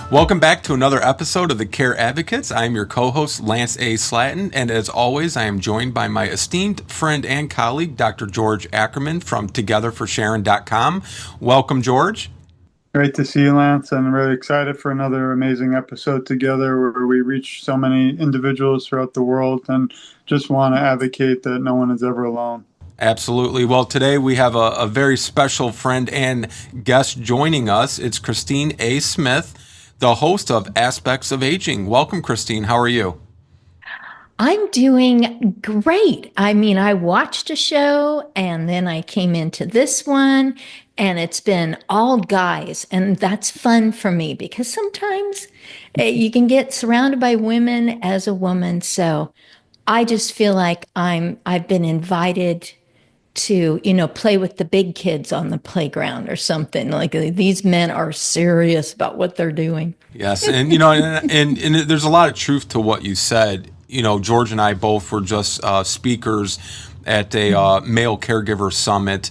Welcome back to another episode of the Care Advocates. I'm your co-host, Lance A. Slatton, and as always, I am joined by my esteemed friend and colleague, Dr. George Ackerman from togetherforsharon.com. Welcome, George. Great to see you, Lance. I'm really excited for another amazing episode together where we reach so many individuals throughout the world and just want to advocate that no one is ever alone. Absolutely. Well, today we have a very special friend and guest joining us. It's Christine A. Smith, the host of Aspects of Aging. Welcome, Christine. How are you? I'm doing great. I mean, I watched a show and then I came into this one, and it's been all guys. And that's fun for me because sometimes you can get surrounded by women as a woman. So I just feel like I've been invited to, play with the big kids on the playground or something. Like these men are serious about what they're doing. Yes, and and there's a lot of truth to what you said. George and I both were just speakers at a male caregiver summit,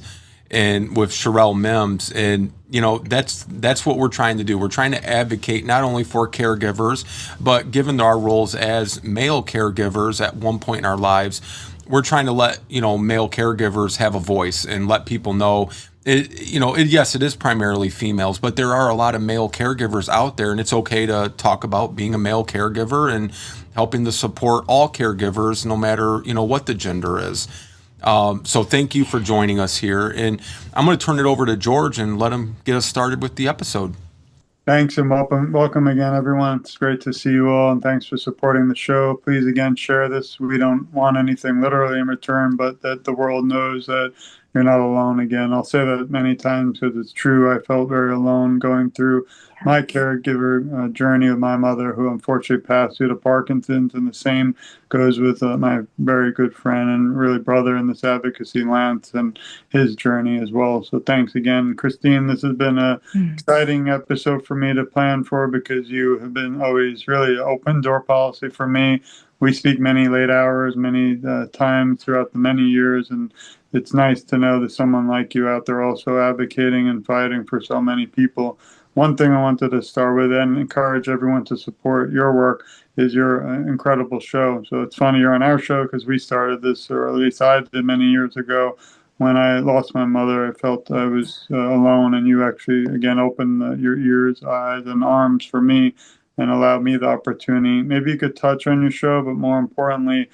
and with Sherelle Mims, and that's what we're trying to do. We're trying to advocate not only for caregivers, but given our roles as male caregivers at one point in our lives, we're trying to let male caregivers have a voice and let people know. Yes, it is primarily females, but there are a lot of male caregivers out there, and it's okay to talk about being a male caregiver and helping to support all caregivers, no matter what the gender is. So thank you for joining us here, and I'm going to turn it over to George and let him get us started with the episode. Thanks and welcome again, everyone. It's great to see you all, and thanks for supporting the show. Please, again, share this. We don't want anything literally in return, but that the world knows that you're not alone. Again, I'll say that many times because it's true. I felt very alone going through my caregiver journey of my mother, who unfortunately passed due to Parkinson's, and the same goes with my very good friend and really brother in this advocacy, Lance, and his journey as well. So thanks again, Christine. This has been an exciting episode for me to plan for because you have been always really open door policy for me. We speak many late hours, many times throughout the many years, and it's nice to know that someone like you out there also advocating and fighting for so many people. One thing I wanted to start with and encourage everyone to support your work is your incredible show. So it's funny you're on our show because we started this, or at least I did many years ago. When I lost my mother, I felt I was alone, and you actually, again, opened your ears, eyes, and arms for me and allowed me the opportunity. Maybe you could touch on your show, but more importantly,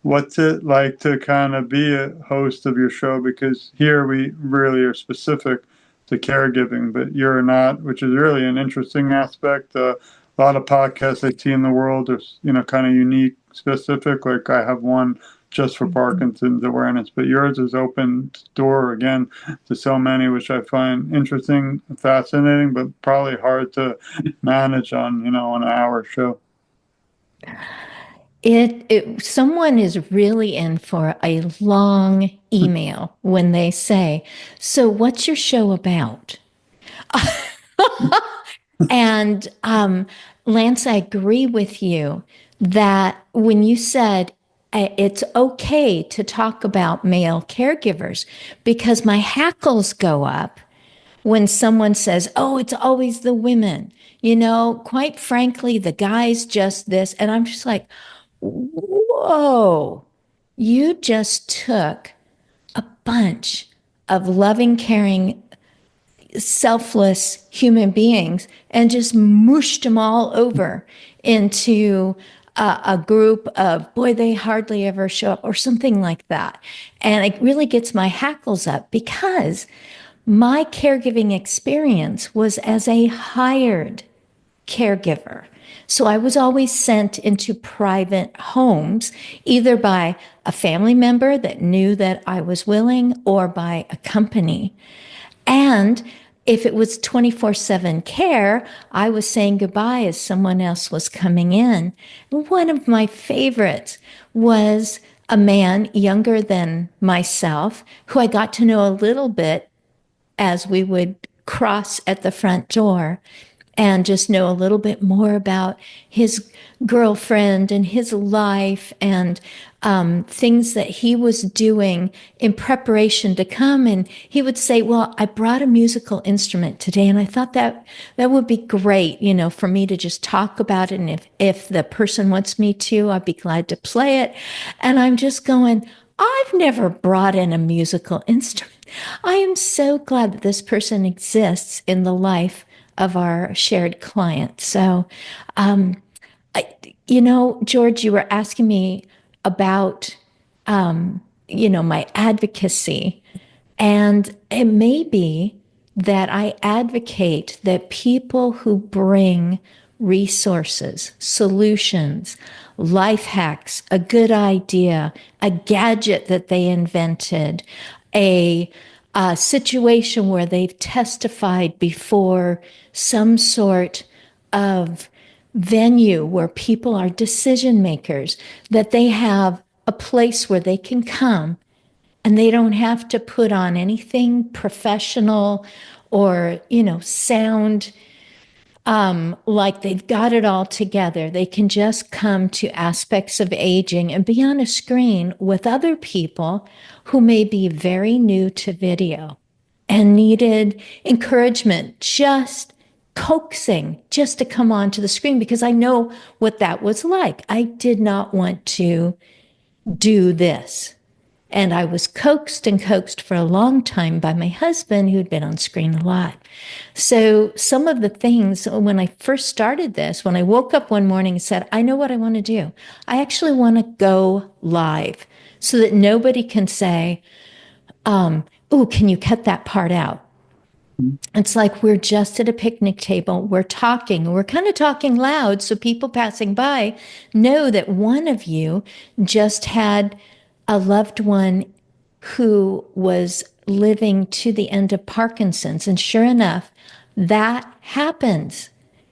what's it like to kind of be a host of your show? Because here we really are specific to caregiving, but you're not, which is really an interesting aspect. A lot of podcasts I see in the world are, kind of unique, specific. Like I have one just for Parkinson's awareness, but yours is open door again to so many, which I find interesting, fascinating, but probably hard to manage on, an hour show. Someone is really in for a long email when they say, "So what's your show about?" And Lance, I agree with you that when you said it's okay to talk about male caregivers, because my hackles go up when someone says, "Oh, it's always the women." Quite frankly, the guys just this. And I'm just like, whoa, you just took a bunch of loving, caring, selfless human beings and just mushed them all over into a group of, boy, they hardly ever show up or something like that. And it really gets my hackles up because my caregiving experience was as a hired caregiver. So I was always sent into private homes, either by a family member that knew that I was willing or by a company. And if it was 24/7 care, I was saying goodbye as someone else was coming in. One of my favorites was a man younger than myself who I got to know a little bit as we would cross at the front door. and just know a little bit more about his girlfriend and his life and things that he was doing in preparation to come. And he would say, well, I brought a musical instrument today. And I thought that would be great, for me to just talk about it. And if the person wants me to, I'd be glad to play it. And I'm just going, I've never brought in a musical instrument. I am so glad that this person exists in the life of our shared client. So, George, you were asking me about, my advocacy. And it may be that I advocate that people who bring resources, solutions, life hacks, a good idea, a gadget that they invented, a situation where they've testified before some sort of venue where people are decision makers, that they have a place where they can come and they don't have to put on anything professional or, sound like they've got it all together. They can just come to aspects of aging and be on a screen with other people who may be very new to video and needed encouragement, just coaxing, just to come onto the screen, because I know what that was like. I did not want to do this. And I was coaxed and coaxed for a long time by my husband, who'd been on screen a lot. So some of the things, when I first started this, when I woke up one morning and said, I know what I want to do. I actually want to go live so that nobody can say, can you cut that part out? It's like we're just at a picnic table, we're talking, we're kind of talking loud so people passing by know that one of you just had a loved one who was living to the end of Parkinson's. And sure enough, that happens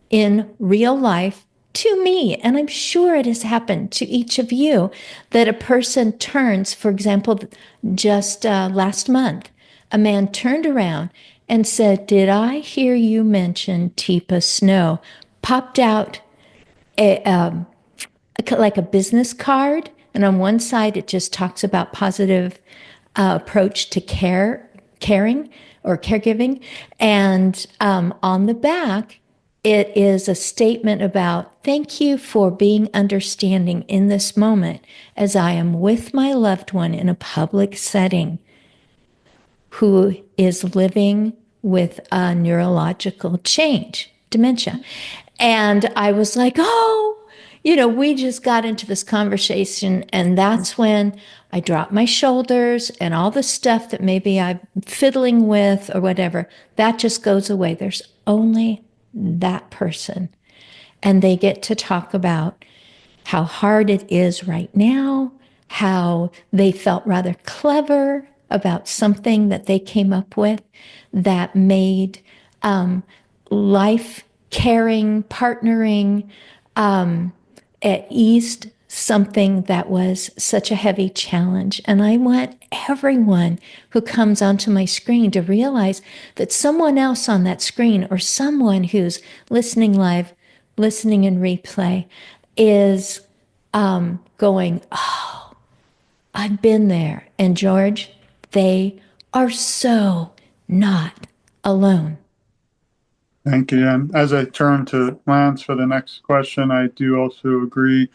in real life to me. And I'm sure it has happened to each of you, that a person turns, for example, just last month, a man turned around and said, did I hear you mention Teepa Snow? Popped out like a business card. And on one side, it just talks about positive approach to caring or caregiving. And on the back, it is a statement about, thank you for being understanding in this moment as I am with my loved one in a public setting who is living with a neurological change, dementia. And I was like, we just got into this conversation, and that's when I dropped my shoulders and all the stuff that maybe I'm fiddling with or whatever, that just goes away. There's only that person. And they get to talk about how hard it is right now, how they felt rather clever about something that they came up with that made life, caring, partnering, eased something that was such a heavy challenge. And I want everyone who comes onto my screen to realize that someone else on that screen, or someone who's listening live, listening in replay, is going, oh, I've been there. And George, they are so not alone. Thank you. And as I turn to Lance for the next question, I do also agree.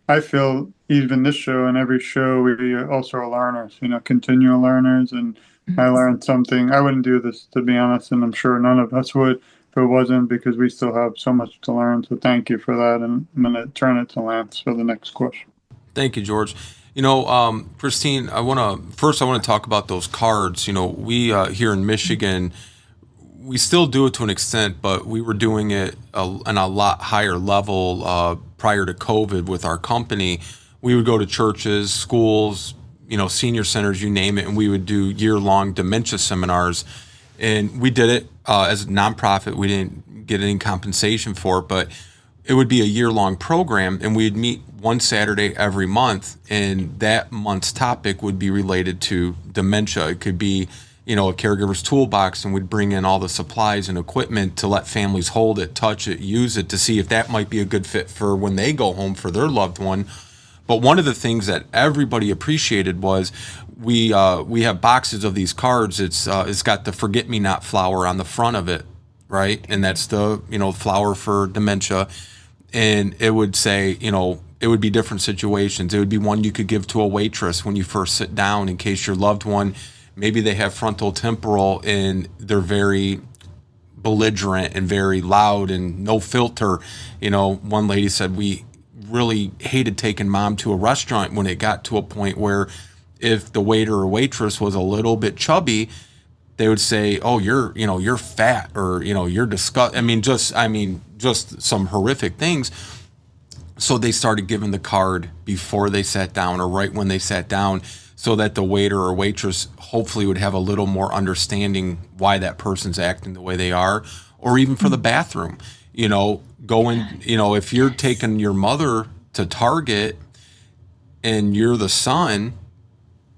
I feel even this show and every show, we also are learners, continual learners. And I learned something. I wouldn't do this, to be honest, and I'm sure none of us would if it wasn't, because we still have so much to learn. So thank you for that. And I'm going to turn it to Lance for the next question. Thank you, George. Christine, I want to talk about those cards. We here in Michigan, we still do it to an extent, but we were doing it on a lot higher level prior to COVID with our company. We would go to churches, schools, senior centers, you name it, and we would do year-long dementia seminars. And we did it as a nonprofit. We didn't get any compensation for it, but it would be a year-long program, and we'd meet one Saturday every month, and that month's topic would be related to dementia. It could be a caregiver's toolbox, and we'd bring in all the supplies and equipment to let families hold it, touch it, use it to see if that might be a good fit for when they go home for their loved one. But one of the things that everybody appreciated was we have boxes of these cards. It's got the forget me not flower on the front of it, right? And that's the flower for dementia. And it would say, it would be different situations. It would be one you could give to a waitress when you first sit down in case your loved one, maybe they have frontal temporal and they're very belligerent and very loud and no filter. One lady said, we really hated taking mom to a restaurant when it got to a point where if the waiter or waitress was a little bit chubby, they would say, "Oh, you're fat," or you're disgusting. Just some horrific things. So they started giving the card before they sat down or right when they sat down, so that the waiter or waitress hopefully would have a little more understanding why that person's acting the way they are, or even for the bathroom. If you're taking your mother to Target and you're the son,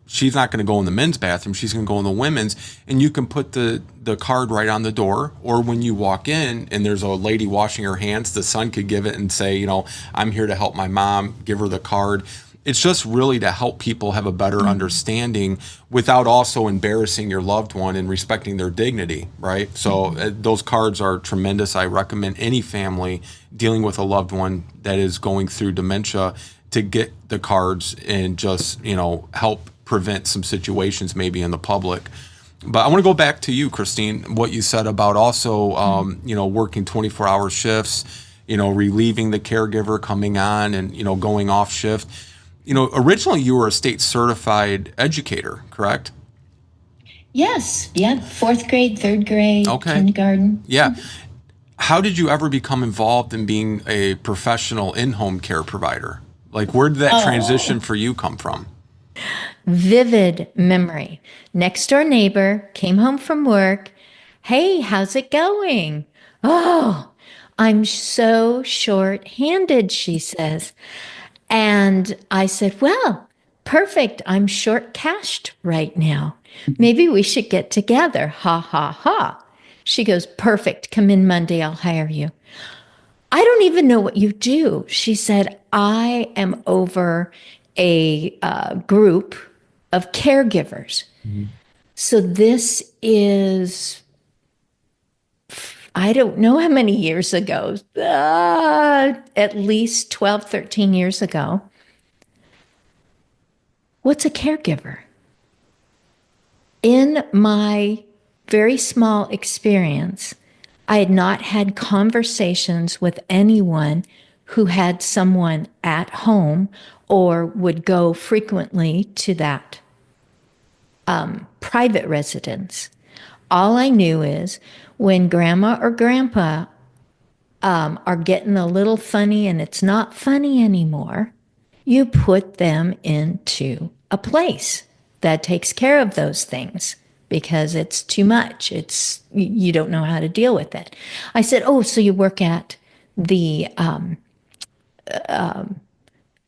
she's not going to go in the men's bathroom. She's going to go in the women's, and you can put the card right on the door. Or when you walk in and there's a lady washing her hands, the son could give it and say, I'm here to help my mom, give her the card. It's just really to help people have a better understanding without also embarrassing your loved one and respecting their dignity, right? So those cards are tremendous. I recommend any family dealing with a loved one that is going through dementia to get the cards and just, help prevent some situations maybe in the public. But I want to go back to you, Christine, what you said about also, working 24-hour shifts, relieving the caregiver, coming on and, going off shift. Originally you were a state certified educator, correct? Yes. Yeah. 4th grade, 3rd grade, kindergarten. Yeah. How did you ever become involved in being a professional in-home care provider? Like, where did that transition for you come from? Vivid memory. Next door neighbor came home from work. Hey, how's it going? Oh, I'm so short-handed, she says. And I said, well, perfect. I'm short-cashed right now. Maybe we should get together. Ha, ha, ha. She goes, perfect. Come in Monday. I'll hire you. I don't even know what you do. She said, I am over a group of caregivers. Mm-hmm. So this is, I don't know how many years ago, at least 12, 13 years ago. What's a caregiver? In my very small experience, I had not had conversations with anyone who had someone at home or would go frequently to that private residence. All I knew is when grandma or grandpa are getting a little funny and it's not funny anymore, you put them into a place that takes care of those things because it's too much. You don't know how to deal with it. I said, oh, so you work at the,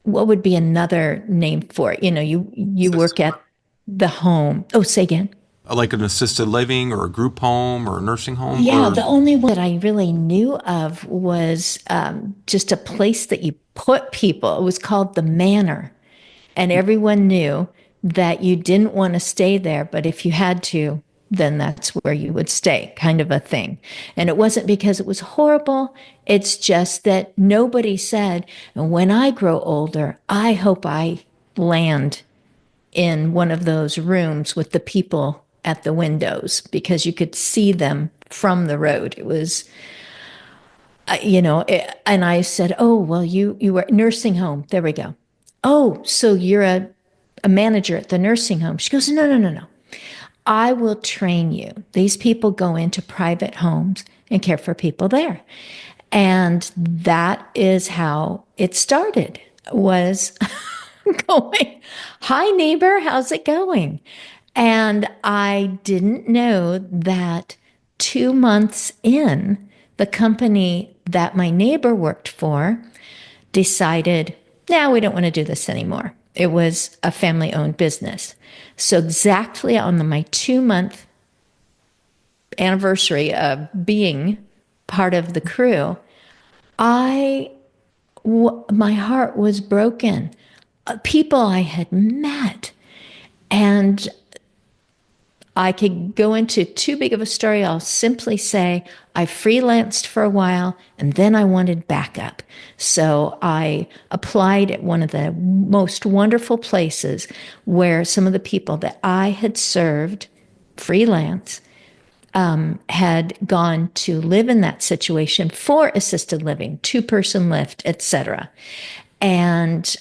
what would be another name for it? You work at the home. Oh, say again. Like an assisted living or a group home or a nursing home? Yeah, the only one that I really knew of was just a place that you put people. It was called the Manor. And everyone knew that you didn't want to stay there, but if you had to, then that's where you would stay, kind of a thing. And it wasn't because it was horrible. It's just that nobody said, when I grow older, I hope I land in one of those rooms with the people at the windows, because you could see them from the road. It was, and I said, oh, well, you were nursing home. There we go. Oh, so you're a manager at the nursing home. She goes, no. I will train you. These people go into private homes and care for people there. And that is how it started, was going, hi, neighbor, how's it going? And I didn't know that 2 months in, the company that my neighbor worked for decided, no, we don't want to do this anymore. It was a family-owned business. So exactly on my 2-month anniversary of being part of the crew, my heart was broken. People I had met, and I could go into too big of a story. I'll simply say I freelanced for a while and then I wanted backup. So I applied at one of the most wonderful places where some of the people that I had served freelance had gone to live in that situation for assisted living, 2-person lift, etc. And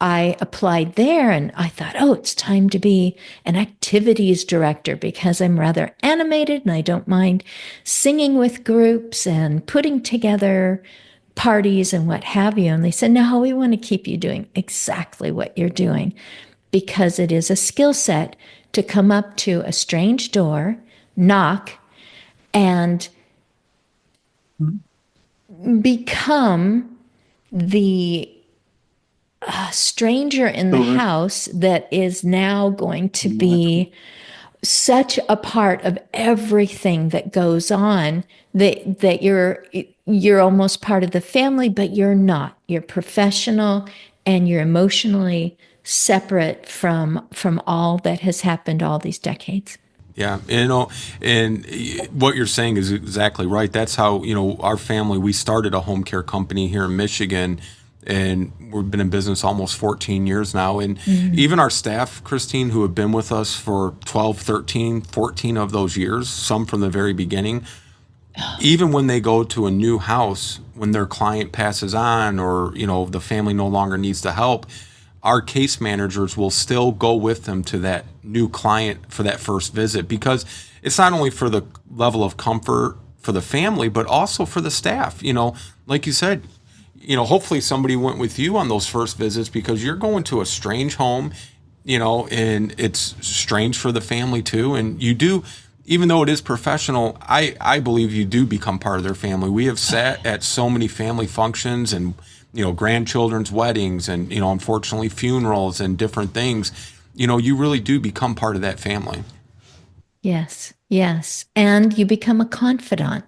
I applied there and I thought, oh, it's time to be an activities director because I'm rather animated and I don't mind singing with groups and putting together parties and what have you. And they said, no, we want to keep you doing exactly what you're doing because it is a skill set to come up to a strange door, knock, and become the stranger in the house that is now going to be such a part of everything that goes on that you're almost part of the family, but you're not. You're professional and you're emotionally separate from all that has happened all these decades. Yeah, and what you're saying is exactly right. That's how, our family, we started a home care company here in Michigan, and we've been in business almost 14 years now. And even our staff, Christine, who have been with us for 12, 13, 14 of those years, some from the very beginning, even when they go to a new house, when their client passes on or, the family no longer needs the help, our case managers will still go with them to that new client for that first visit because it's not only for the level of comfort for the family, but also for the staff. Like you said, hopefully somebody went with you on those first visits because you're going to a strange home, and it's strange for the family too. And you do, even though it is professional, I believe you do become part of their family. We have sat at so many family functions and grandchildren's weddings and, unfortunately funerals and different things, you really do become part of that family. Yes, yes. And you become a confidant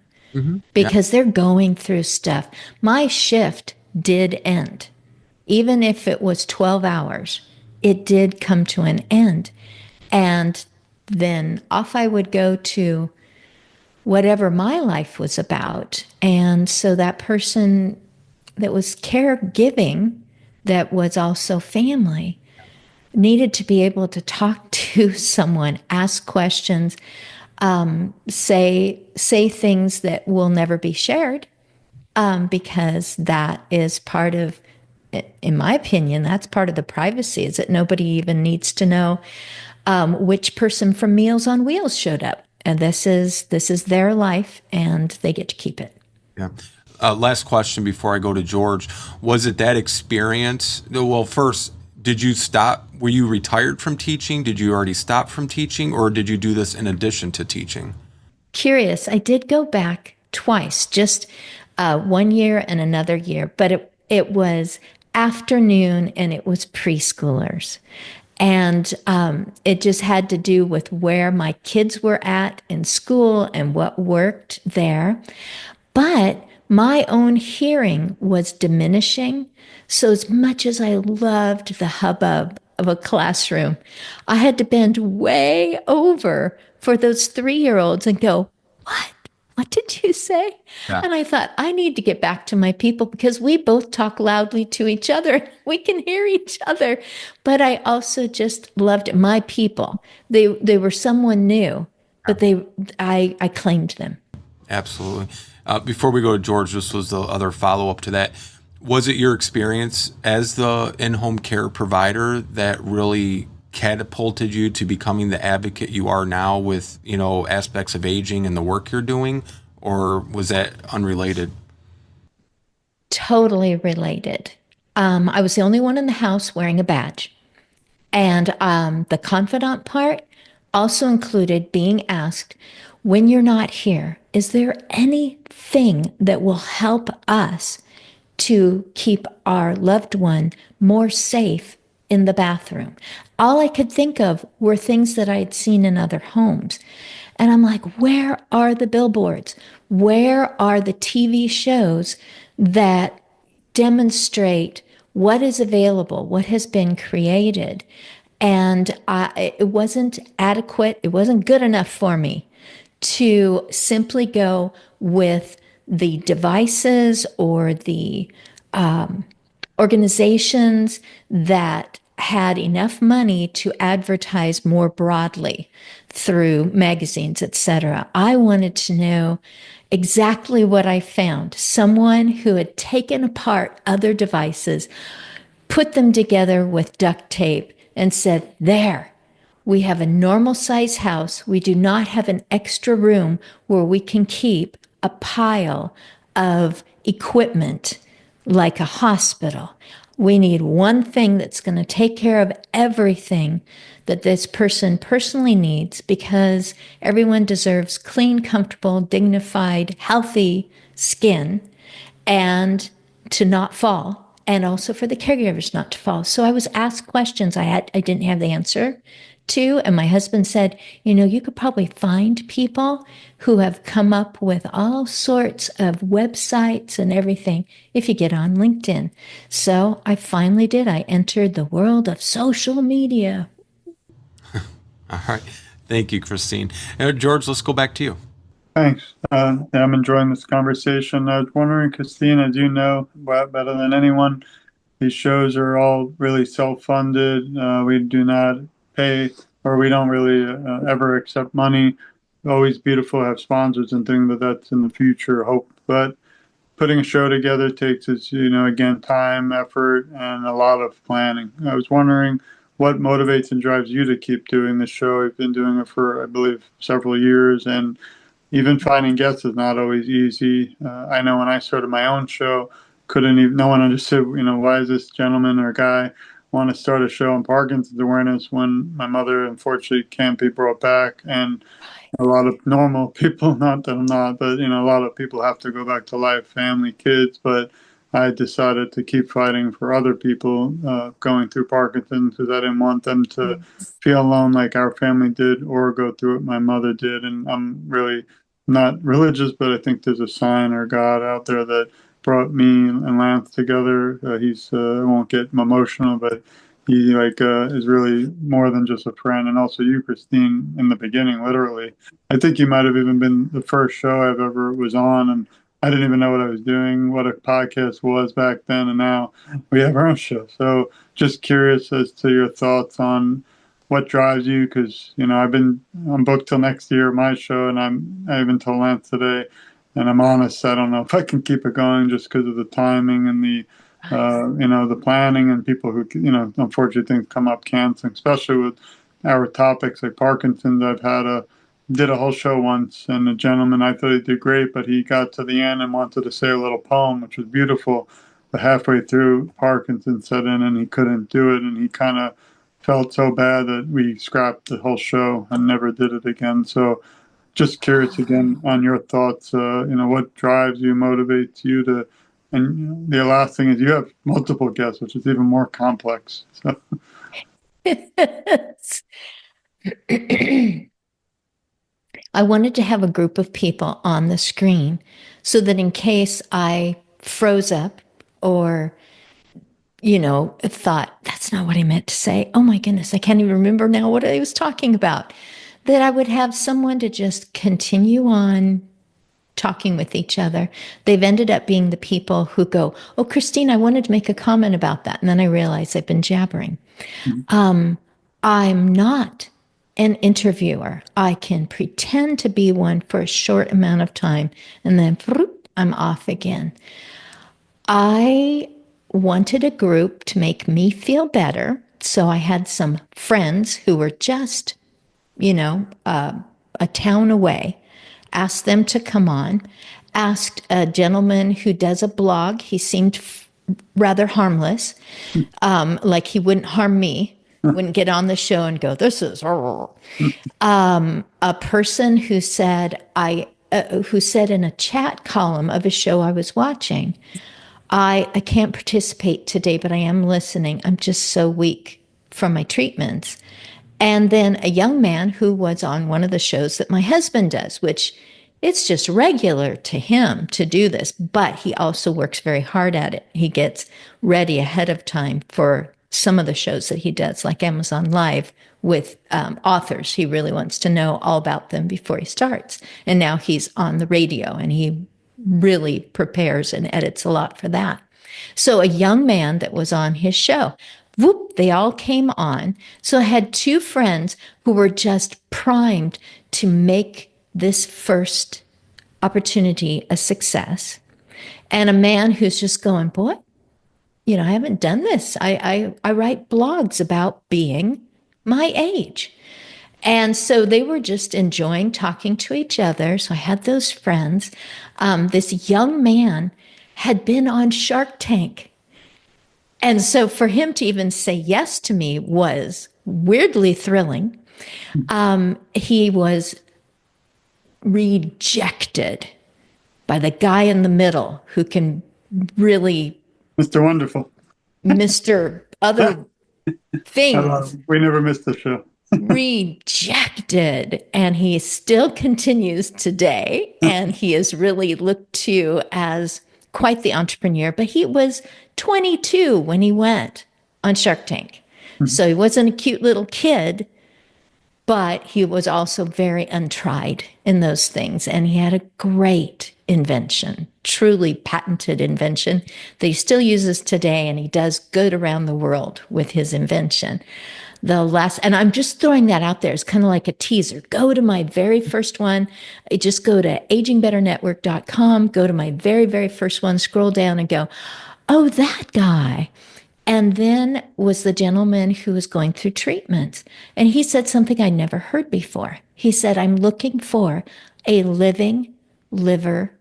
because they're going through stuff. My shift did end. Even if it was 12 hours, it did come to an end. And then off I would go to whatever my life was about. And so that person that was caregiving, that was also family, needed to be able to talk to someone, ask questions, say things that will never be shared, because that is part of, in my opinion, that's part of the privacy, is that nobody even needs to know which person from Meals on Wheels showed up. And this is their life, and they get to keep it. Yeah. Last question before I go to George. Was it that experience? Well, first, did you stop? Were you retired from teaching? Did you already stop from teaching? Or did you do this in addition to teaching? Curious. I did go back twice, just 1 year and another year. But it was afternoon and it was preschoolers. And it just had to do with where my kids were at in school and what worked there. But my own hearing was diminishing. So as much as I loved the hubbub of a classroom, I had to bend way over for those 3-year-olds and go, what? What did you say? Yeah. And I thought, I need to get back to my people because we both talk loudly to each other. We can hear each other. But I also just loved my people. They were someone new, but I claimed them. Absolutely. Before we go to George, this was the other follow-up to that. Was it your experience as the in-home care provider that really catapulted you to becoming the advocate you are now with, aspects of aging and the work you're doing, or was that unrelated? Totally related. I was the only one in the house wearing a badge. And the confidant part also included being asked, when you're not here, is there anything that will help us to keep our loved one more safe in the bathroom? All I could think of were things that I had seen in other homes. And I'm like, where are the billboards? Where are the TV shows that demonstrate what is available, what has been created? And it wasn't adequate, it wasn't good enough for me to simply go with the devices or the organizations that had enough money to advertise more broadly through magazines, etc. I wanted to know exactly what I found. Someone who had taken apart other devices, put them together with duct tape, and said, there, we have a normal size house. We do not have an extra room where we can keep a pile of equipment like a hospital. We need one thing that's going to take care of everything that this person personally needs, because everyone deserves clean, comfortable, dignified, healthy skin, and to not fall, and also for the caregivers not to fall. So I was asked questions I didn't have the answer to, and my husband said, you could probably find people who have come up with all sorts of websites and everything if you get on LinkedIn. So I finally did. I entered the world of social media. All right. Thank you, Christine. George, let's go back to you. Thanks. I'm enjoying this conversation. I was wondering, Christine, as you know better than anyone, these shows are all really self-funded. We do not pay, or we don't really ever accept money. Always beautiful to have sponsors and things, but that's in the future, hope. But putting a show together takes, again, time, effort, and a lot of planning. I was wondering what motivates and drives you to keep doing the show. You've been doing it for, I believe, several years, and even finding guests is not always easy. I know when I started my own show, couldn't even, no one understood, why is this gentleman or guy want to start a show on Parkinson's awareness when my mother unfortunately can't be brought back, and a lot of normal people, not that I'm not, but a lot of people have to go back to life, family, kids. But I decided to keep fighting for other people going through Parkinson's, because I didn't want them to feel alone like our family did, or go through what my mother did. And I'm really not religious, but I think there's a sign or God out there that brought me and Lance together. I won't get emotional, but he is really more than just a friend. And also you, Christine, in the beginning, literally. I think you might have even been the first show I've ever was on, and I didn't even know what I was doing, what a podcast was back then, and now we have our own show. So just curious as to your thoughts on what drives you, because I'm booked till next year, my show, and I even told Lance today, and I'm honest, I don't know if I can keep it going just because of the timing and the the planning, and people who unfortunately things come up canceling, especially with our topics like Parkinson's. Did a whole show once, and a gentleman, I thought he did great, but he got to the end and wanted to say a little poem, which was beautiful, but halfway through Parkinson's set in and he couldn't do it, and he kind of felt so bad that we scrapped the whole show and never did it again. So just curious again on your thoughts, what drives you, motivates you to, and the last thing is you have multiple guests, which is even more complex. So. I wanted to have a group of people on the screen so that in case I froze up or, thought, that's not what I meant to say. Oh my goodness, I can't even remember now what I was talking about. That I would have someone to just continue on talking with each other. They've ended up being the people who go, oh, Christine, I wanted to make a comment about that. And then I realized I've been jabbering. I'm not an interviewer. I can pretend to be one for a short amount of time, and then I'm off again. I wanted a group to make me feel better. So I had some friends who were just, a town away, asked them to come on, asked a gentleman who does a blog. He seemed rather harmless, like he wouldn't harm me, wouldn't get on the show and go, this is a person who said in a chat column of a show I was watching, I can't participate today, but I am listening. I'm just so weak from my treatments. And then a young man who was on one of the shows that my husband does, which it's just regular to him to do this, but he also works very hard at it. He gets ready ahead of time for some of the shows that he does, like Amazon Live with authors. He really wants to know all about them before he starts. And now he's on the radio and he really prepares and edits a lot for that. So a young man that was on his show, whoop, they all came on. So I had two friends who were just primed to make this first opportunity a success. And a man who's just going, boy, I haven't done this. I write blogs about being my age. And so they were just enjoying talking to each other. So I had those friends. This young man had been on Shark Tank. And so for him to even say yes to me was weirdly thrilling. He was rejected by the guy in the middle who can really Mr. Wonderful. Mr. Other things. We never missed the show. Rejected. And he still continues today. And he is really looked to as quite the entrepreneur. But he was 22 when he went on Shark Tank. Mm-hmm. So he wasn't a cute little kid, but he was also very untried in those things. And he had a great invention, truly patented invention that he still uses today. And he does good around the world with his invention. And I'm just throwing that out there. It's kind of like a teaser. Go to my very first one. Just go to agingbetternetwork.com, go to my very, very first one, scroll down and go, oh, that guy. And then was the gentleman who was going through treatments. And he said something I never heard before. He said, I'm looking for a living liver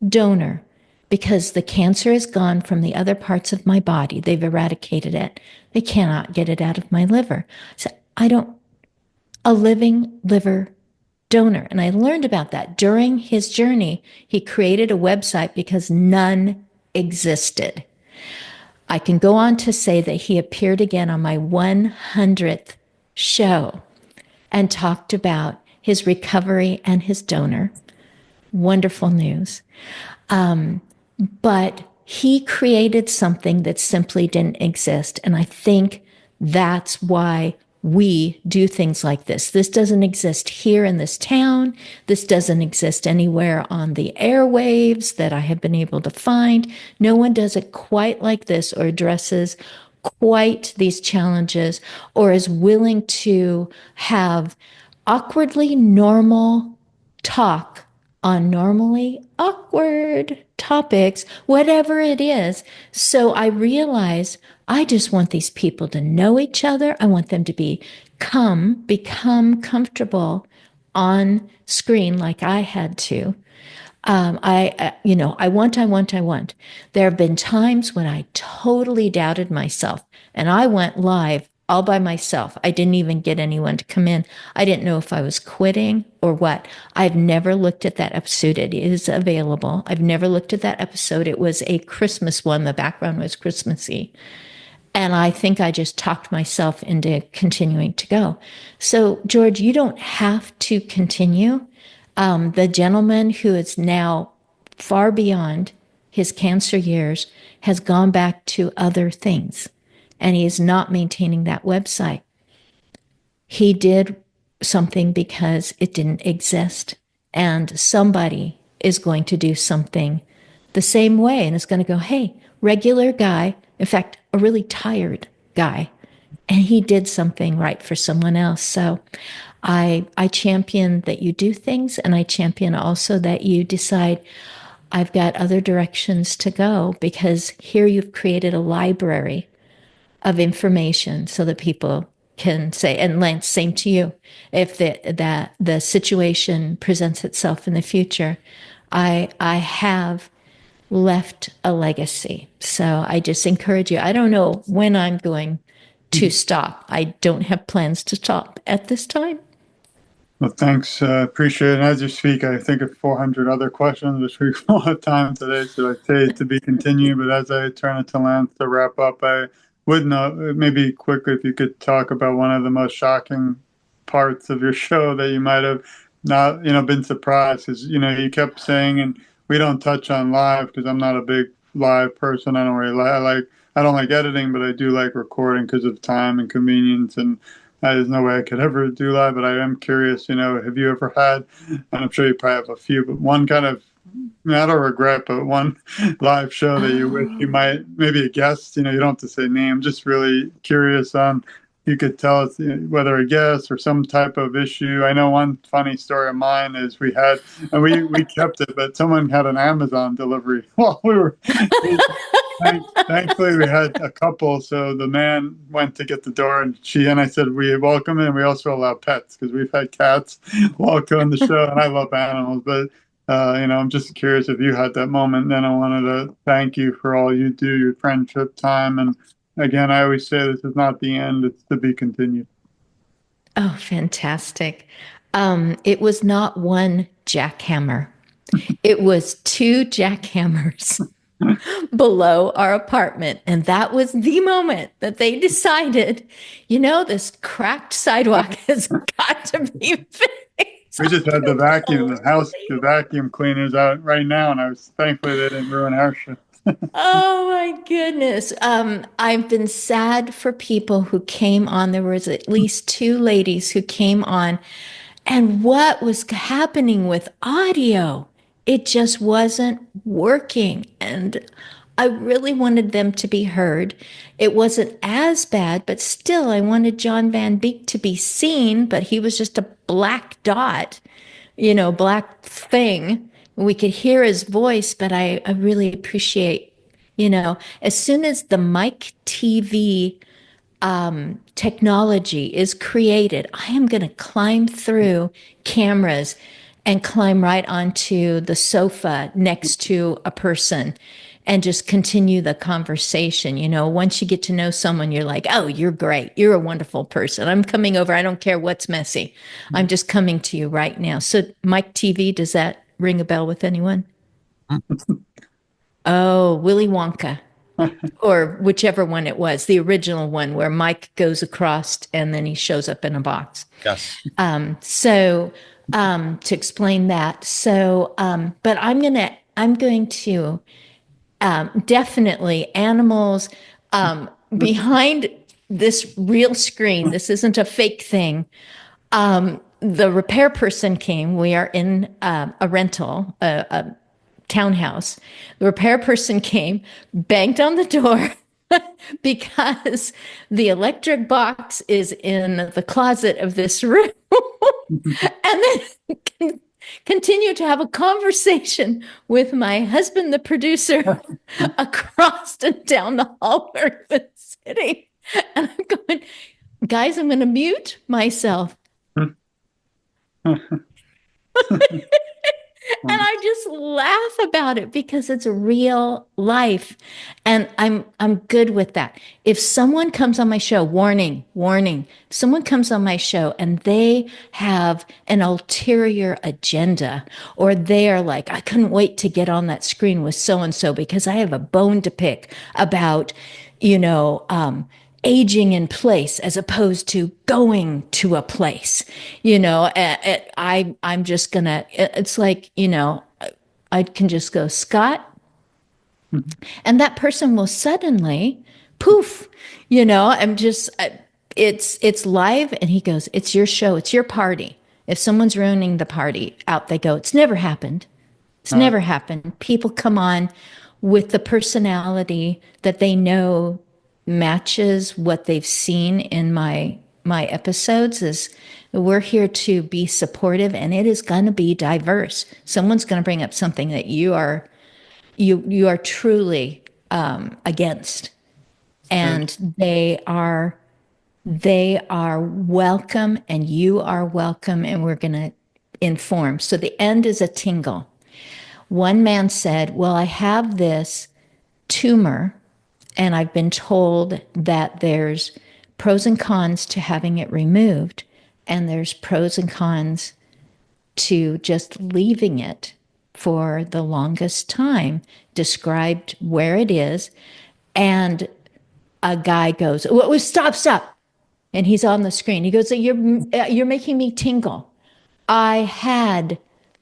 donor because the cancer is gone from the other parts of my body. They've eradicated it. They cannot get it out of my liver. So a living liver donor. And I learned about that during his journey. He created a website because none existed. I can go on to say that he appeared again on my 100th show and talked about his recovery and his donor. Wonderful news. But he created something that simply didn't exist. And I think that's why we do things like this. This doesn't exist here in this town. This doesn't exist anywhere on the airwaves that I have been able to find. No one does it quite like this or addresses quite these challenges or is willing to have awkwardly normal talk on normally awkward topics, whatever it is. So I realized I just want these people to know each other. I want them to become comfortable on screen like I had to. I want. There have been times when I totally doubted myself and I went live all by myself. I didn't even get anyone to come in. I didn't know if I was quitting or what. I've never looked at that episode. It is available. I've never looked at that episode. It was a Christmas one. The background was Christmassy. And I think I just talked myself into continuing to go. So, George, you don't have to continue. The gentleman who is now far beyond his cancer years has gone back to other things. And he is not maintaining that website. He did something because it didn't exist. And somebody is going to do something the same way and is going to go, hey, regular guy, in fact, a really tired guy, and he did something right for someone else. So I champion that you do things, and I champion also that you decide, I've got other directions to go, because here you've created a library of information so that people can say, and Lance, same to you, if the situation presents itself in the future, I have left a legacy. So I just encourage you. I don't know when I'm going to stop. I don't have plans to stop at this time. Well, thanks. Appreciate it. And as you speak, I think of 400 other questions, which we won't have time today. So I say to be continued. But as I turn it to Lance to wrap up, I would know, maybe quickly, if you could talk about one of the most shocking parts of your show that you might have not, been surprised, because, you kept saying, and we don't touch on live because I'm not a big live person. I don't really I don't like editing, but I do like recording because of time and convenience. And there's no way I could ever do live, but I am curious, have you ever had, and I'm sure you probably have a few, but one kind of, not a regret, but one live show that you wish you might, maybe a guest, you don't have to say name, just really curious on, you could tell us, whether a guest or some type of issue. I know one funny story of mine is we had, and we kept it, but someone had an Amazon delivery while we were, thankfully we had a couple. So the man went to get the door, and I said, we welcome it. And we also allow pets because we've had cats walk on the show, and I love animals, but I'm just curious if you had that moment. Then I wanted to thank you for all you do, your friendship time. And again, I always say this is not the end, it's to be continued. Oh, fantastic. It was not one jackhammer. It was two jackhammers below our apartment. And that was the moment that they decided, this cracked sidewalk has got to be fixed. We just had the vacuum cleaners out right now, and I was thankfully they didn't ruin our show. Oh my goodness. I've been sad for people who came on. There was at least two ladies who came on, and what was happening with audio? It just wasn't working. And I really wanted them to be heard. It wasn't as bad, but still, I wanted John Van Beek to be seen, but he was just a black dot, black thing. We could hear his voice, but I really appreciate, as soon as the mic TV technology is created, I am going to climb through cameras and climb right onto the sofa next to a person and just continue the conversation. Once you get to know someone, you're like, oh, you're great. You're a wonderful person. I'm coming over. I don't care what's messy. I'm just coming to you right now. So Mike TV, does that ring a bell with anyone? Oh, Willy Wonka. Or whichever one it was, the original one where Mike goes across and then he shows up in a box. Yes. So to explain that. So, but I'm going to definitely animals behind this real screen. This isn't a fake thing. The repair person came. We are in a rental, a townhouse. The repair person came, banged on the door because the electric box is in the closet of this room, and then continue to have a conversation with my husband, the producer, across and down the hall where he was sitting. And I'm going, guys, I'm going to mute myself. And I just laugh about it because it's real life. And I'm good with that. If someone comes on my show, warning, if someone comes on my show and they have an ulterior agenda, or they are like, I couldn't wait to get on that screen with so-and-so because I have a bone to pick about, aging in place as opposed to going to a place, I'm just gonna, it's like, I can just go, Scott, and that person will suddenly poof, I'm just, it's live. And he goes, it's your show. It's your party. If someone's ruining the party, out they go. It's never happened. It's never happened. People come on with the personality that they know matches what they've seen in my episodes. Is we're here to be supportive, and it is going to be diverse. Someone's going to bring up something that you are truly against, and they are welcome, and you are welcome, and we're going to inform. So the end is a tingle. One man said, well, I have this tumor, and I've been told that there's pros and cons to having it removed, and there's pros and cons to just leaving it for the longest time, described where it is. And a guy goes, stop. And he's on the screen. He goes, you're making me tingle. I had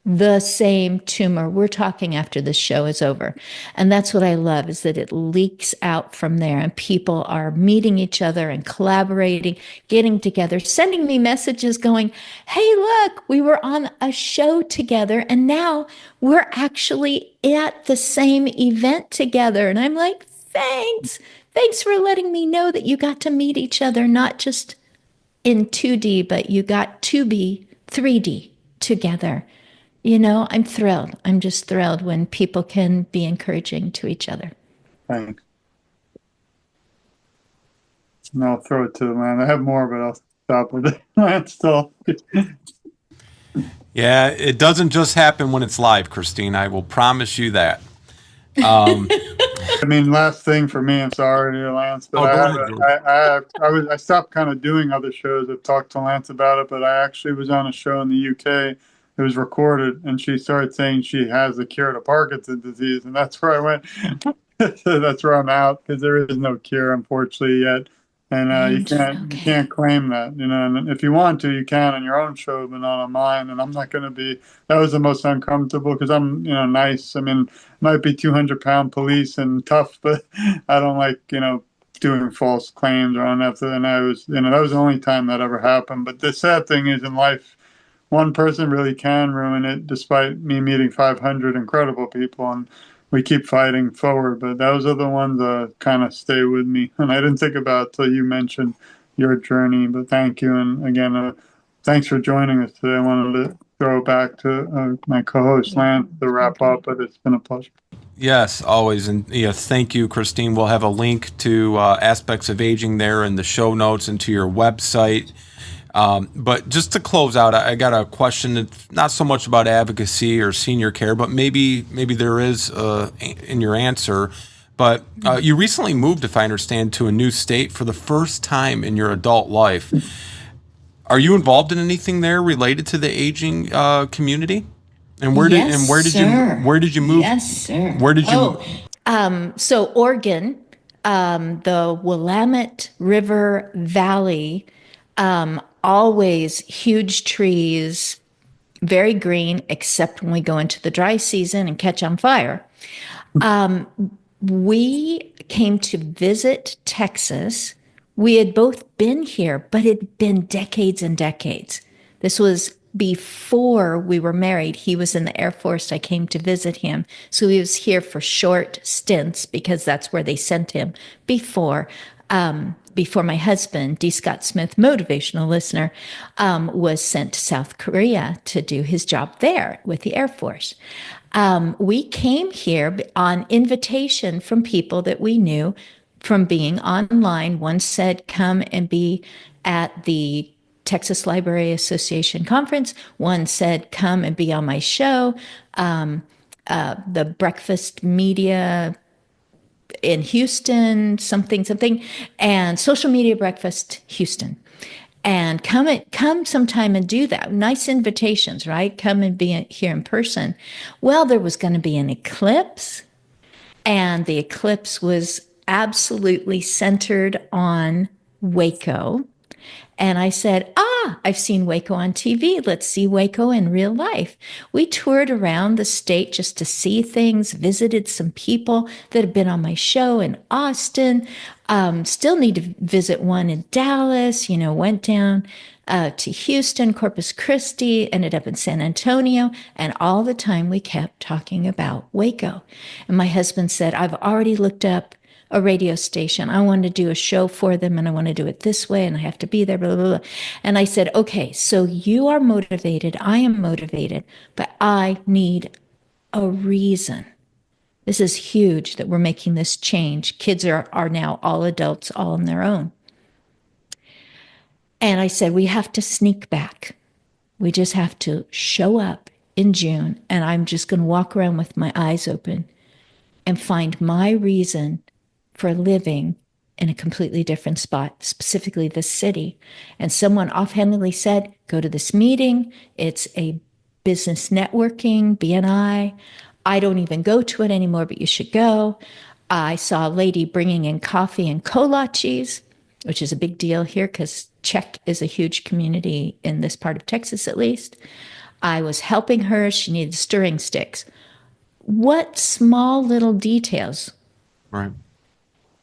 the same tumor. We're talking after this show is over. And that's what I love, is that it leaks out from there and people are meeting each other and collaborating, getting together, sending me messages going, hey, look, we were on a show together and now we're actually at the same event together. And I'm like, thanks. Thanks for letting me know that you got to meet each other, not just in 2D, but you got to be 3D together. I'm thrilled. I'm just thrilled when people can be encouraging to each other. Thanks. And I'll throw it to the man. I have more, but I'll stop with it. That's still. Yeah, it doesn't just happen when it's live, Christine. I will promise you that. I mean, last thing for me, I'm sorry to Lance, but I stopped kind of doing other shows. I've talked to Lance about it, but I actually was on a show in the UK. It was recorded, and she started saying she has the cure to Parkinson's disease, and that's where I went. That's where I'm out, because there is no cure, unfortunately, yet. And you can't claim that, and if you want to, you can on your own show, but not on mine. And I'm not going to be, that was the most uncomfortable, because I'm, nice. I mean, might be 200-pound police and tough, but I don't like, doing false claims or unnecessary. And that was the only time that ever happened. But the sad thing is, in life, one person really can ruin it, despite me meeting 500 incredible people. And we keep fighting forward, but those are the ones that kind of stay with me. And I didn't think about it till you mentioned your journey, but thank you. And again, thanks for joining us today. I wanted to throw it back to my co-host, Lance, to wrap up, but it's been a pleasure. Yes, always. And thank you, Christine. We'll have a link to Aspects of Aging there in the show notes and to your website. But just to close out, I got a question that's not so much about advocacy or senior care, but maybe there is in your answer. But you recently moved, if I understand, to a new state for the first time in your adult life. Are you involved in anything there related to the aging community? And where did you move? Yes, sir. Where did you move? So Oregon, the Willamette River Valley, always huge trees, very green, except when we go into the dry season and catch on fire. We came to visit Texas. We had both been here, but it had been decades and decades. This was before we were married. He was in the Air Force. I came to visit him. So he was here for short stints because that's where they sent him before my husband, D. Scott Smith, motivational listener, was sent to South Korea to do his job there with the Air Force. We came here on invitation from people that we knew from being online. One said, come and be at the Texas Library Association conference. One said, come and be on my show, the Breakfast Media in Houston, something, and Social Media Breakfast Houston. And come sometime and do that. Nice invitations, right? Come and be here in person. Well, there was going to be an eclipse, and the eclipse was absolutely centered on Waco. And I said, I've seen Waco on TV. Let's see Waco in real life. We toured around the state just to see things, visited some people that have been on my show in Austin. Still need to visit one in Dallas, went down to Houston, Corpus Christi, ended up in San Antonio. And all the time we kept talking about Waco. And my husband said, I've already looked up a radio station. I want to do a show for them and I want to do it this way and I have to be there, blah, blah, blah. And I said, okay, so you are motivated. I am motivated, but I need a reason. This is huge that we're making this change. Kids are now all adults, all on their own. And I said, we have to sneak back. We just have to show up in June and I'm just going to walk around with my eyes open and find my reason for living in a completely different spot, specifically this city. And someone offhandedly said, go to this meeting. It's a business networking, BNI. I don't even go to it anymore, but you should go. I saw a lady bringing in coffee and kolaches, which is a big deal here because Czech is a huge community in this part of Texas, at least. I was helping her. She needed stirring sticks. What small little details. Right.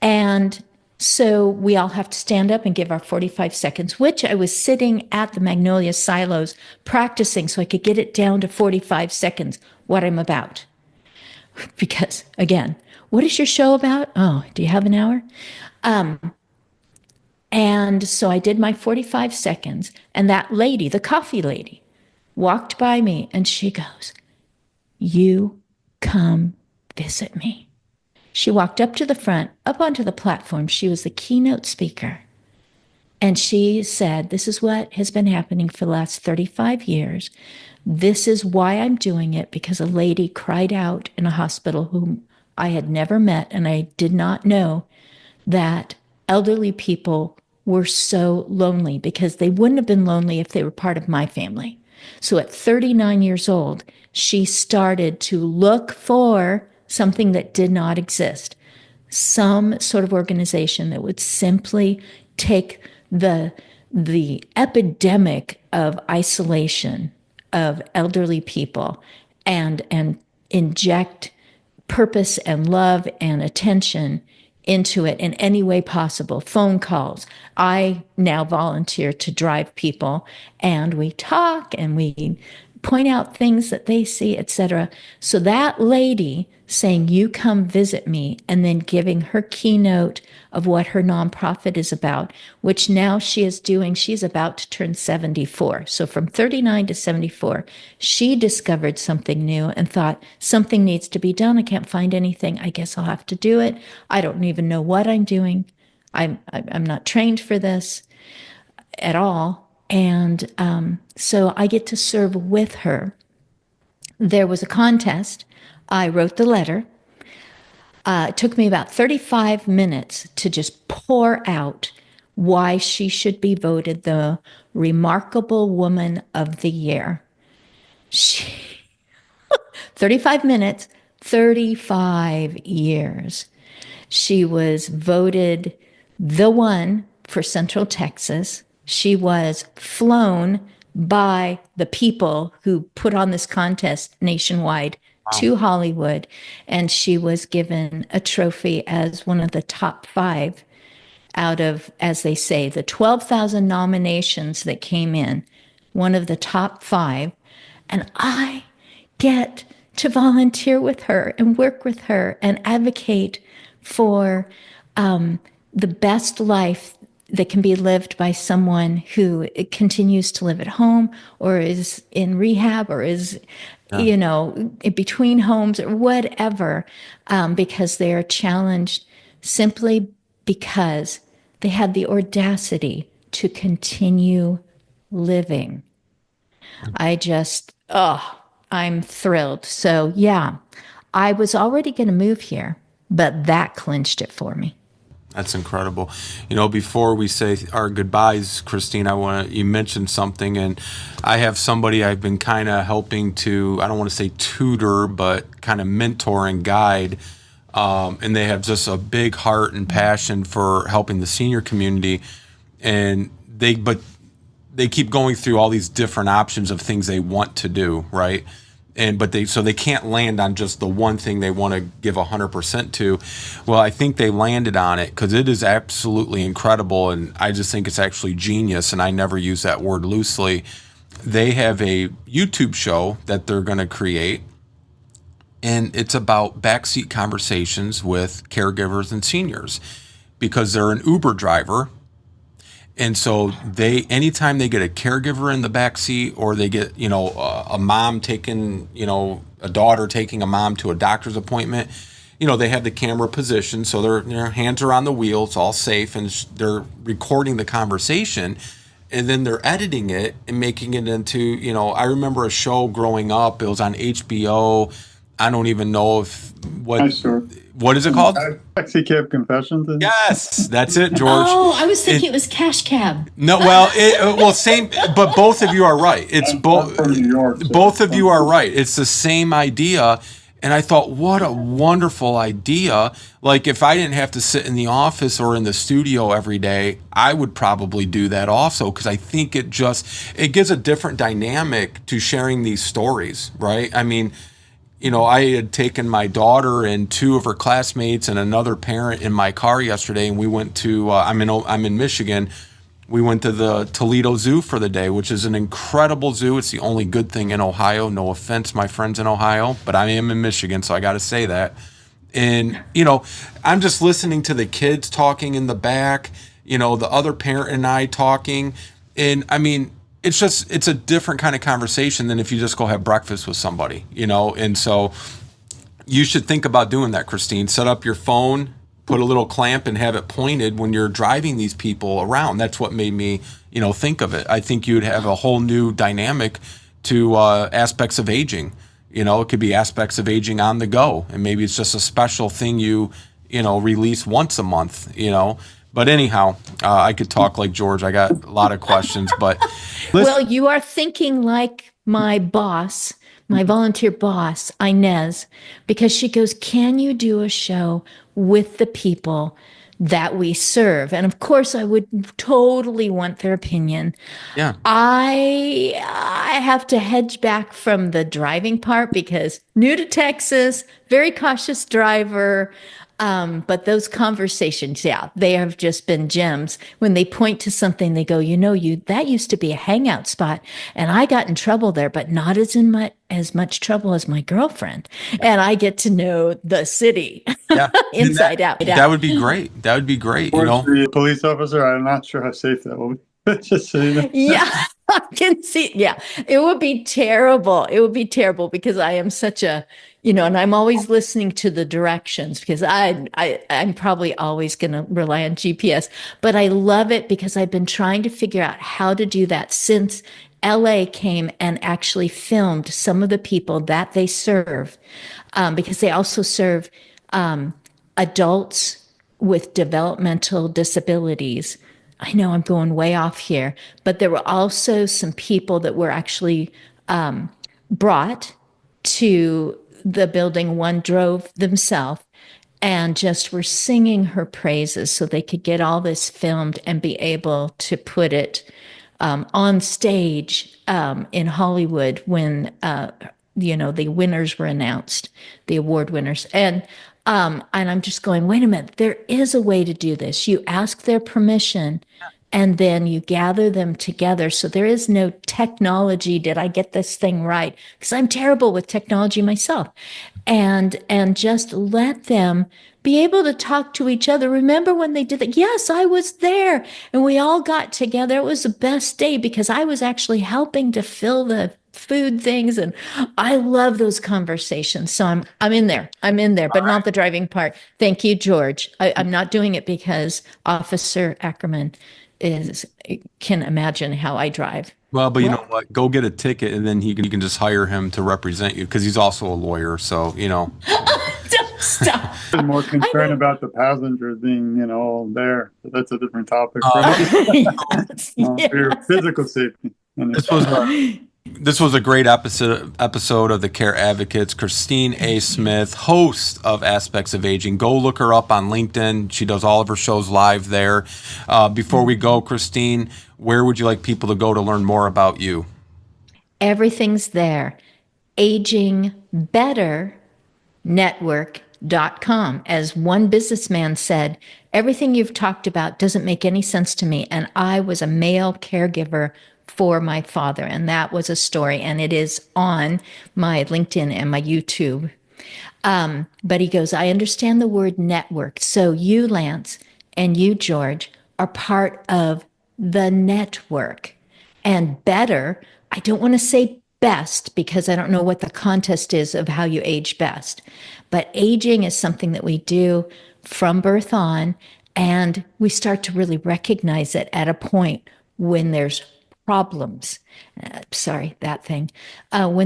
And so we all have to stand up and give our 45 seconds, which I was sitting at the Magnolia Silos practicing so I could get it down to 45 seconds, what I'm about. Because, again, what is your show about? Oh, do you have an hour? And so I did my 45 seconds, and that lady, the coffee lady, walked by me and she goes, "You come visit me." She walked up to the front, up onto the platform. She was the keynote speaker. And she said, "This is what has been happening for the last 35 years. This is why I'm doing it, because a lady cried out in a hospital whom I had never met, and I did not know that elderly people were so lonely, because they wouldn't have been lonely if they were part of my family." So at 39 years old, she started to look for something that did not exist, some sort of organization that would simply take the epidemic of isolation of elderly people and inject purpose and love and attention into it in any way possible. Phone calls. I now volunteer to drive people, and we talk and we point out things that they see, etc. So that lady saying, "You come visit me," and then giving her keynote of what her nonprofit is about, which now she is doing. She's about to turn 74. So from 39 to 74, she discovered something new and thought, something needs to be done. I can't find anything. I guess I'll have to do it. I don't even know what I'm doing. I'm not trained for this at all. And so I get to serve with her. There was a contest. I wrote the letter. It took me about 35 minutes to just pour out why she should be voted the Remarkable Woman of the Year. 35 minutes, 35 years. She was voted the one for Central Texas. She was flown by the people who put on this contest nationwide to Hollywood, and she was given a trophy as one of the top 5 out of, as they say, the 12,000 nominations that came in, one of the top 5. And I get to volunteer with her and work with her and advocate for the best life that can be lived by someone who continues to live at home or is in rehab or is, in between homes or whatever, because they are challenged simply because they had the audacity to continue living. I'm thrilled. So yeah, I was already going to move here, but that clinched it for me. That's incredible. Before we say our goodbyes, Christine, you mentioned something, and I have somebody I've been kind of helping to, I don't want to say tutor, but kind of mentor and guide. And they have just a big heart and passion for helping the senior community. And they keep going through all these different options of things they want to do, right? But they can't land on just the one thing they want to give 100% to. Well, I think they landed on it because it is absolutely incredible, and I just think it's actually genius, and I never use that word loosely. They have a YouTube show that they're going to create, and it's about backseat conversations with caregivers and seniors because they're an Uber driver. And so anytime they get a caregiver in the back seat, or they get, a mom taking, a daughter taking a mom to a doctor's appointment, they have the camera positioned so their hands are on the wheel, it's all safe, and they're recording the conversation, and then they're editing it and making it into, I remember a show growing up. It was on HBO. I don't even know what is it called? Taxi Cab Confessions. Yes, that's it, George. Oh, I was thinking it was Cash Cab. No, same, but both of you are right. It's both. From New York. Both of you are right. It's the same idea, And I thought, what a wonderful idea. Like, if I didn't have to sit in the office or in the studio every day, I would probably do that also, because I think it gives a different dynamic to sharing these stories, right? I mean, I had taken my daughter and two of her classmates and another parent in my car yesterday, and we went to, I'm in Michigan. We went to the Toledo Zoo for the day, which is an incredible zoo. It's the only good thing in Ohio. No offense, my friends in Ohio, but I am in Michigan, so I got to say that. And, I'm just listening to the kids talking in the back, the other parent and I talking. And I mean, it's a different kind of conversation than if you just go have breakfast with somebody, And so you should think about doing that, Christine. Set up your phone, put a little clamp and have it pointed when you're driving these people around. That's what made me, think of it. I think you'd have a whole new dynamic to aspects of aging. It could be aspects of aging on the go, and maybe it's just a special thing you release once a month. But anyhow, I could talk like George. I got a lot of questions, but well, you are thinking like my boss, my volunteer boss, Inez, because she goes, can you do a show with the people that we serve? And of course, I would totally want their opinion. yeah. I have to hedge back from the driving part because new to Texas, very cautious driver. But those conversations, yeah, they have just been gems. When they point to something, they go, that used to be a hangout spot, and I got in trouble there, but not as much trouble as my girlfriend. And I get to know the city Yeah. inside out. That would be great. That would be great. Or the police officer, I'm not sure how safe that will be. Just so you know. Yeah, I can see. Yeah, it would be terrible. It would be terrible because I am such a, and I'm always listening to the directions because I'm probably always going to rely on GPS. But I love it because I've been trying to figure out how to do that since LA came and actually filmed some of the people that they serve, because they also serve adults with developmental disabilities. I know I'm going way off here, but there were also some people that were actually brought to the building. One drove themselves and just were singing her praises so they could get all this filmed and be able to put it on stage in Hollywood when the winners were announced, the award winners. And I'm just going, wait a minute, there is a way to do this. You ask their permission and then you gather them together. So there is no technology. Did I get this thing right? Because I'm terrible with technology myself. And just let them be able to talk to each other. Remember when they did that? Yes, I was there. And we all got together. It was the best day because I was actually helping to fill the food things. And I love those conversations. So I'm in there. I'm in there, but not the driving part. Thank you, George. I'm not doing it because Officer Ackerman can imagine how I drive. Well, but you know what? Go get a ticket, and then you can just hire him to represent you because he's also a lawyer. So Don't stop. I'm more concerned about the passengers being, all there. But that's a different topic. Yes. For your physical safety. This was a great episode of the Care Advocates. Christine A. Smith, host of Aspects of Aging. Go look her up on LinkedIn. She does all of her shows live there. Before we go, Christine, where would you like people to go to learn more about you? Everything's there. AgingBetterNetwork.com. As one businessman said, everything you've talked about doesn't make any sense to me. And I was a male caregiver for my father. And that was a story. And it is on my LinkedIn and my YouTube. But he goes, I understand the word network. So you, Lance, and you, George, are part of the network. And better, I don't want to say best because I don't know what the contest is of how you age best. But aging is something that we do from birth on. And we start to really recognize it at a point when there's problems. When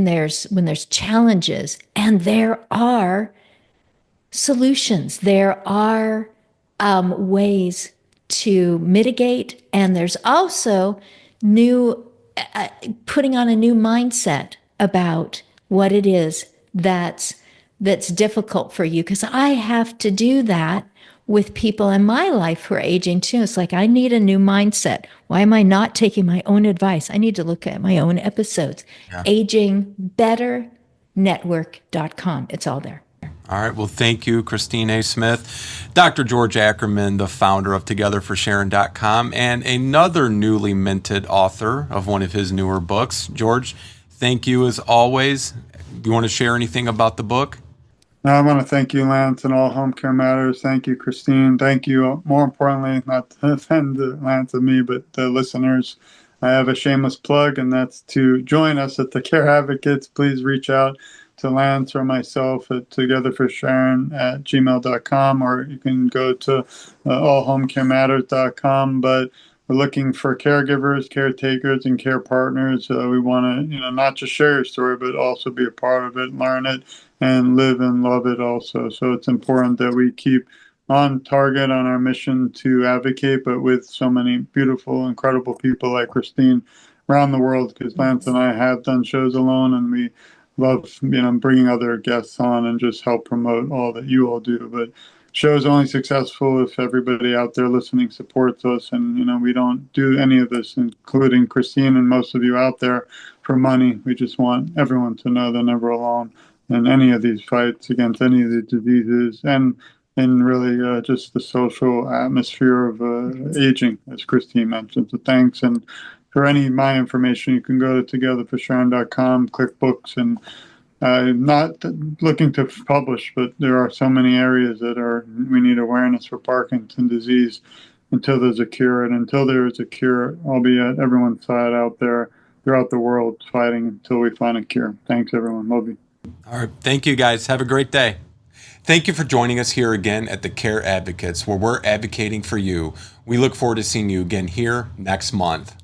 there's challenges, and there are solutions. There are ways to mitigate, and there's also putting on a new mindset about what it is that's that's difficult for you, because I have to do that with people in my life who are aging too. It's like, I need a new mindset. Why am I not taking my own advice? I need to look at my own episodes. Yeah. AgingBetterNetwork.com. It's all there. All right. Well, thank you, Christine A. Smith, Dr. George Ackerman, the founder of TogetherForSharon.com, and another newly minted author of one of his newer books. George, thank you as always. Do you want to share anything about the book? I want to thank you, Lance, and all Home Care Matters. Thank you, Christine. Thank you, more importantly, not to offend Lance and me, but the listeners. I have a shameless plug, and that's to join us at the Care Advocates. Please reach out to Lance or myself at togetherforsharon@gmail.com, or you can go to allhomecarematters.com. But we're looking for caregivers, caretakers, and care partners. We want to, not just share your story, but also be a part of it, learn it, and live and love it also. So it's important that we keep on target on our mission to advocate, but with so many beautiful, incredible people like Christine around the world, because Lance and I have done shows alone, and we love, bringing other guests on and just help promote all that you all do. But show's only successful if everybody out there listening supports us. And, we don't do any of this, including Christine and most of you out there, for money. We just want everyone to know they're never alone in any of these fights against any of the diseases, and really just the social atmosphere of aging, as Christine mentioned. So thanks. And for any of my information, you can go to togetherforsharon.com, click books, and not looking to publish, but there are so many areas that we need awareness for Parkinson's disease until there's a cure. And until there is a cure, I'll be at everyone's side out there throughout the world fighting until we find a cure. Thanks, everyone. Love you. All right. Thank you, guys. Have a great day. Thank you for joining us here again at the Care Advocates, where we're advocating for you. We look forward to seeing you again here next month.